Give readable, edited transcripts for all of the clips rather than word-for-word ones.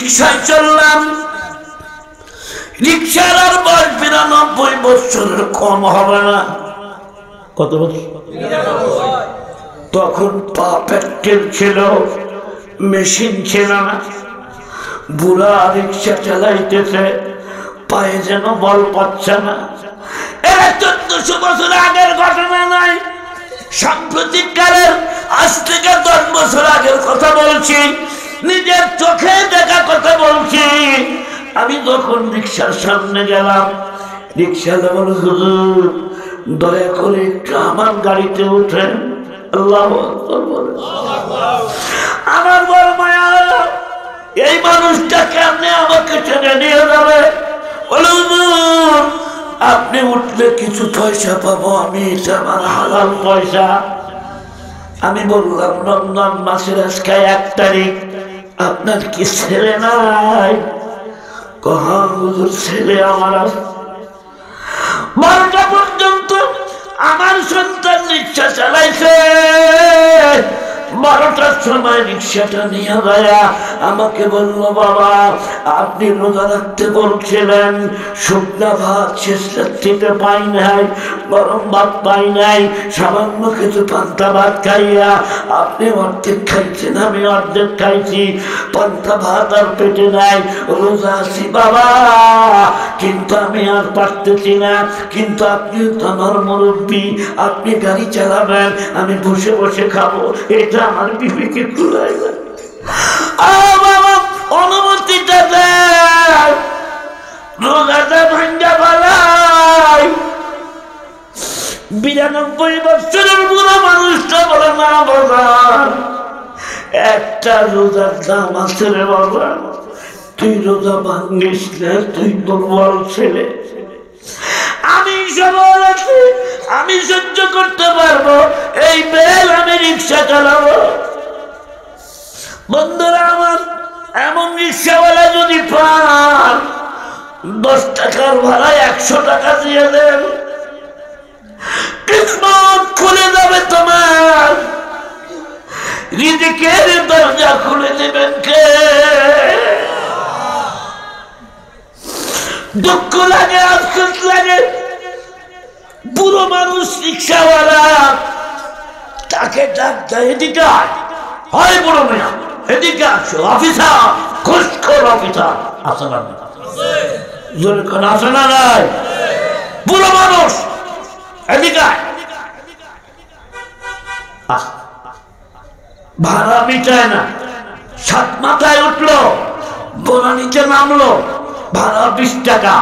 রিক্সায় চললাম। রিক্সার আর বয়স 92 বছরের কম হবে না। কত বছর? তখন পা প্যাটেল ছিল, মেশিন ছিল না। বুড়া রিক্সা চালাইতেছে, পায়ে যেন বল পাচ্ছে না। এরা 1400 বছর আগের ঘটনা নাই, সাম্প্রতিককালের, আজ থেকে 10 বছর আগের কথা বলছি, নিজের চোখে দেখা কথা বলছি। আমি যখন রিক্সার সামনে গেলাম, রিক্সাওয়ালা বলল, হুজুর দয়া করে একটু আমার গাড়িতে উঠেন। আল্লাহু আকবার বলে। আমার বড় মায়া, এই মানুষটা কেমনে আমাকে টেনে নিয়ে যাবে? বলে, হুজুর আপনি উঠলে কিছু পয়সা পাবো আমি, এটা আমার হালাল পয়সা। আমি বললাম, রমজান মাসের আজকে 1 তারিখ, আপনার কি ছেলে নাই? হ্যাঁ হুজুর, ছেলে আমার আছে। 12টা পর্যন্ত আমার সন্তান রিক্সা চালাইছে। 12টার সময় রিক্সাটা নিয়ে যায় আমাকে বলল, বাবা আপনি রোজা রাখতে বলছিলেন, শুকনা ভাত শেষ রাত্রিতে পাই নাই, গরম ভাত পাই নাই, সামান্য কিছু পান্তা ভাত খাইয়া আপনি অর্ধেক খাইছেন, আমি অর্ধেক খাইছি, পান্তা ভাত আর পেটে নাই, রোজা আছি বাবা, কিন্তু আমি আর পারতেছি না। কিন্তু আপনি তো আমার মুরব্বী, আপনি গাড়ি চালাবেন, আমি বসে বসে খাবো, এটা আমার বিবিকে তুলাই না। বাবা অনুমতিটা দেন, রোজাটা ভাঙ্গা পালাই। 92 বছরের বুড়ো মানুষটা বলে, না বাবা একটা রোজার দাম আছে রে বাবা, তুই রোজা ভাঙ্গিস না, তুই দুর্বল ছেলে। আমি সবল আছি, আমি সহ্য করতে পারবো, এই বেল আমি রিক্সা চালাবো। বন্ধুরা আমার, এমন রিক্সাওয়ালা যদি পান, 10 টাকার ভাড়া 100 টাকা দিয়ে দেন, কিসমত খুলে যাবে তোমার, রিজিকের দরজা খুলে দেবেন কে? দুঃখ লাগে, আফসোস লাগে, বুড়ো মানুষ রিক্সাওয়ালা, তাকে ডাক দেয়, এদিকে হয় বুড়ো মেয়া, এদিকে আসো, অফিসার, ঘুষখোর অফিসার আছে না? আছে না? নাই? বুড়ো মানুষ এদিকে ভাড়া মিটায় না, 7 মাথায় উঠলো, বোনা নিচে নামলো, ভাড়া 20 টাকা,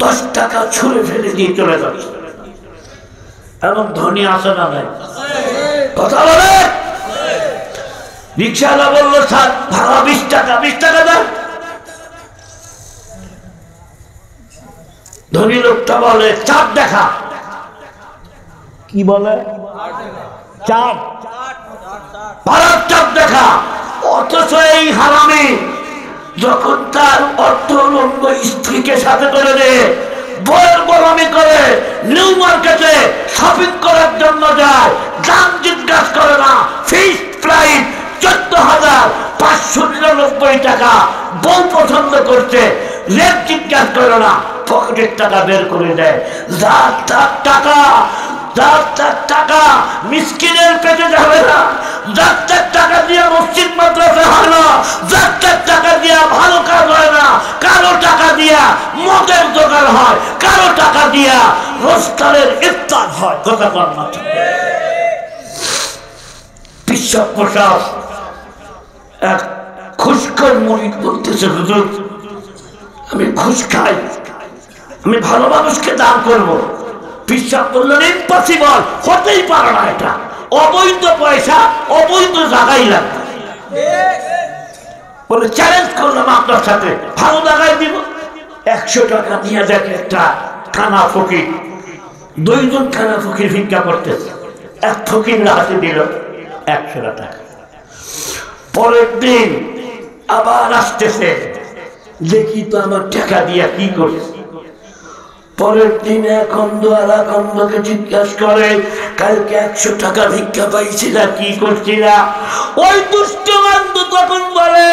10 টাকা ছুঁড়ে ফেলে দিয়ে চলে যাচ্ছে। এমন ধনী আছে না? নাই? কথা বলে। রিক্সাওয়ালা বললো, স্যার ভাড়া 20 টাকা, 20 টাকা দেন। ধনী লোকটা বলে, চাপ দেখা। কি বলে? চাপ, ভাড়ার চাপ দেখা। অথচ এই হারামি যখন তার অর্থলম্ব স্ত্রীকে সাথে করে দেয়, বইয়ের গোলামি করে, নিউ মার্কেটে শপিং করার জন্য যায়, দাম জিজ্ঞাসা করে না, ফিক্সড প্রাইস 14,599 টাকা, বউ পছন্দ করছে, রেট জিজ্ঞাসা করে না, পকেটের টাকা বের করে দেয়। যার তার টাকা, যার তার টাকা মিসকিনের পেটে যাবে না, যার তার টাকা দিয়ে মসজিদ মাদ্রাসা হয় না, যার তার টাকা দিয়ে ভালো কাজ হয় না, কারো টাকা দিয়া মদের দোকান হয়, কারো টাকা দিয়া রোজগারের ইফতার হয়। কথা বল না? পিসাব পোশাক এক খুশকর মুরিদ বলতেছে, হুজুর আমি ঘুষ খাই, আমি ভালো মানুষকে দান করবো। পিসাব বললেন, ইম্পসিবল, হতেই পারে না, এটা অবৈধ পয়সা, অবৈধ জায়গায় লাগবে। বলে চ্যালেঞ্জ করলাম আপনার সাথে, ভালো জায়গায় দিব। 100 টাকা নিয়ে দেখে একটা কানা ফকির, 2 জন কানা ফকির ভিক্ষা করতেছে, এক ফকির হাতে দিল 100 টাকা। পরের দিন আবার আসতেছে, দেখি তো আমার টাকা দিয়া কি করছে। পরের দিন এক অন্ধ আর এক অন্ধকে জিজ্ঞাসা করে, কালকে 100 টাকা ভিক্ষা পাইছিলা, কি করছিলা? ওই দুষ্ট অন্ধ তখন বলে,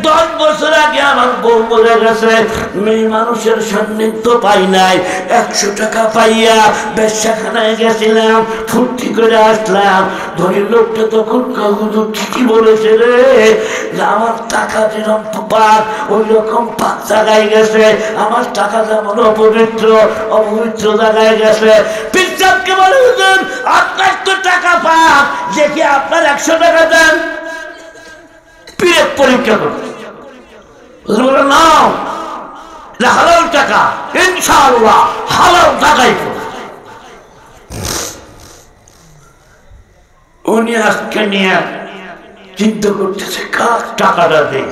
10 বছর আগে আমার বউ মরে গেছে, মেয়ে মানুষের সান্নিধ্য পাই নাই, 100 টাকা পাইয়া বেশ্যাখানায় গেছিলাম, ফুর্তি করে আসলাম। ধনী লোকটা তখন হুজুর ঠিকই বলেছে রে, আমার টাকা যেরকম পাক ওই রকম পাক জায়গায় গেছে, আমার টাকা যেমন অপবিত্র জায়গায় গেছে। পিসাবকে বলে হুজুর আপনার তো টাকা পাক, দেখি আপনার 100 টাকা দেন, পীরের পরীক্ষা করতে। বলে নাও, হালাল টাকা, ইনশাআল্লাহ হালাল টাকাই। উনি আজকে নিয়ে চিন্তা করতেছে কার টাকাটা দেয়।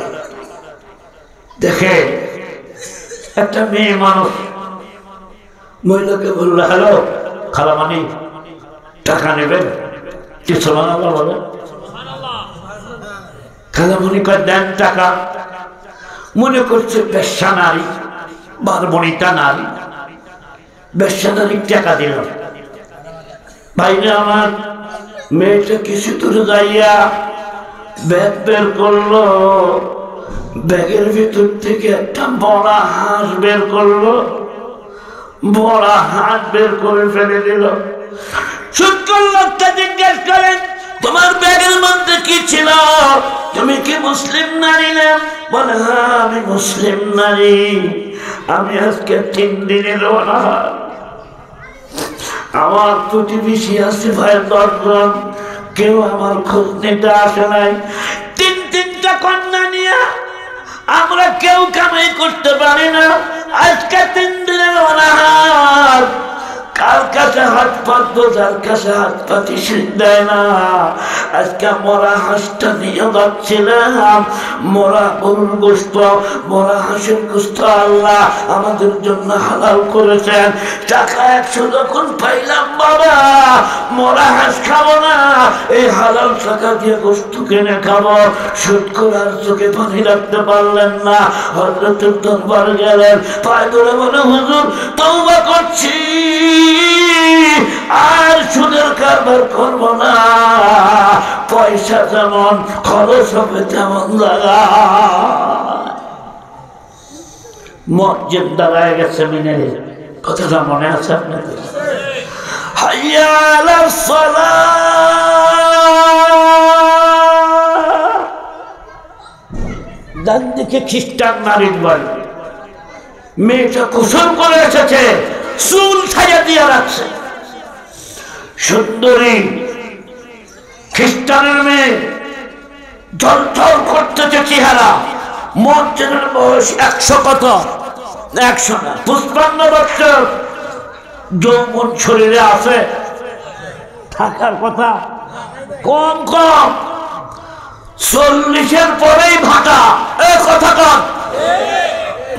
দেখে একটা মেয়ে মানুষ মহিলাকে বললো, হ্যালো খালামানি টাকা নেবেন? কিছু বানালো বলে খালামণি কয় দেন টাকা। মনে করছে বেশ্যা নারী, বারবণিতা নারী, বেশ্যা নারী টাকা দিল। ভাইরা আমার, মেয়েটা কিছু দূরে যাইয়া ব্যাগ বের করলো, ব্যাগের ভিতর থেকে একটা বড়া হাঁস বের করলো, বড়া হাঁস বের করে ফেলে দিল। শুক্র লোকটা জিজ্ঞেস করেন, তোমার ব্যাগের মধ্যে কি ছিল? তুমি কি মুসলিম নারী না? বলে হ্যাঁ আমি মুসলিম নারী, আমি আজকে 3 দিনের রওনা। আমার প্রতিবেশী আছে ভাই 10 জন, কেউ আমার খোঁজ নিতে আসে নাই। 3টা কন্যা নিয়ে আমরা কেউ কামাই করতে পারি না, আজকে 3 দিনের রওনা। কার কাছে হাত পাতবো, যার কাছে হাত পাতি শীত দেয় না। আজকে মরা হাঁসটা নিয়ে যাচ্ছিলাম, মরা গরুর গোস্ত, মরা হাঁসের গোস্ত আল্লাহ আমাদের জন্য হালাল করেছেন। টাকা 100 যখন পাইলাম, বাবা মরা হাঁস খাবো না, এই হালাল টাকা দিয়ে গোস্ত কিনে খাবো। সুদ করার চোখে পানি রাখতে পারলেন না, হযরতের দরবার গেলেন, পায়ে ধরে বলে হুজুর তওবা করছি, আর সুদের কারবার করব না, পয়সা যেমন খরচ হবে তেমন লাগা। মসজিদ দাঁড়ায় গেছে মিনারে, কথাটা মনে আছে আপনাদের? হাইয়া আলাস সালাহ। ডান দিকে খ্রিস্টান নারীর বাড়ি, মেয়েটা গোসল করে এসেছে, চুল ছাইয়া দিয়ে রাখছে, সুন্দরী খ্রিস্টানের মেয়ে, ঝলঝল করতেছে চেহারা। মসজিদের বয়স 100 কত? 100 না, 55 বছর যৌবন শরীরে আছে, থাকার কথা কম কম 40-এর পরেই ভাটা। এ কথা কম।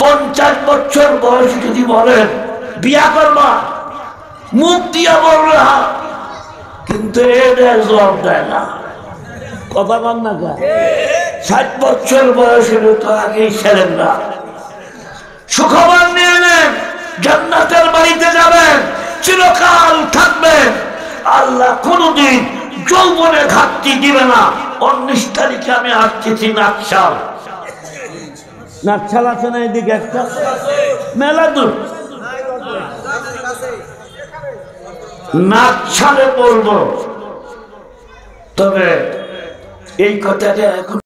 50 বছর বয়স যদি বলেন বিয়া করবা, মুখ দিয়া বলবে হ্যাঁ, কিন্তু এটা জবাব দেয় না। কথা কম না কা? 60 বছর বয়সের তো আগেই ছেড়েন না। সুখবর নিয়ে নেন, জান্নাতের বাড়িতে যাবেন, চিরকাল থাকবেন। আল্লাহ কোনদিন যৌবনে ঘাটতি দিবে না। 19 তারিখে আমি আসতেছি নাকশাল। নাকশাল আছে না এদিকে একটা মেলা দূর, নাকশালে বলবো। তবে এই কথাটা এখন